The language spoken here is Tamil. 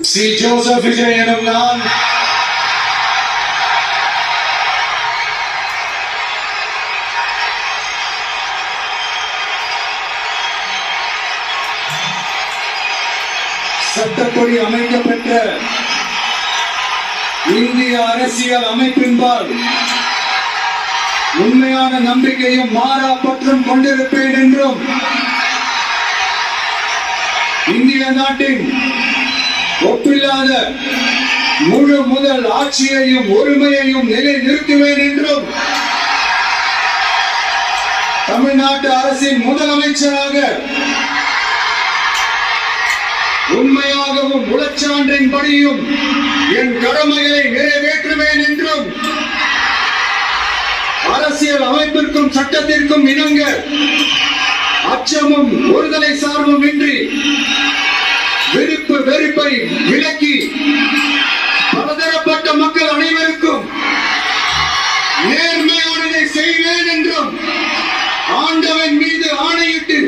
சி ஜோசப் விஜய் எனும் நான் சட்டப்படி அமைக்கப்பட்ட இந்திய அரசியல் அமைப்பின்பால் உண்மையான நம்பிக்கையும் மாறா பற்றும் கொண்டிருப்பேன் என்றும் இந்திய நாட்டின் ஒப்பில்லாத முழு முதல் ஆட்சியையும் ஒருமையையும் நிலைநிறுத்துவேன் என்றும் தமிழ்நாட்டு அரசின் முதலமைச்சராக உண்மையாகவும் உளச்சான்றின்படியும் என் கடமைகளை நிறைவேற்றுவேன் என்றும் அரசியல் அமைப்பிற்கும் சட்டத்திற்கும் இணங்க அச்சமும் ஒருதலை சார்பும் இன்றி விருப்பு வெறுப்பை விலக்கி பலதரப்பட்ட மக்கள் அனைவருக்கும் நேர்மையானதை செய்வேன் என்றும் ஆண்டவன் மீது ஆணையிட்டு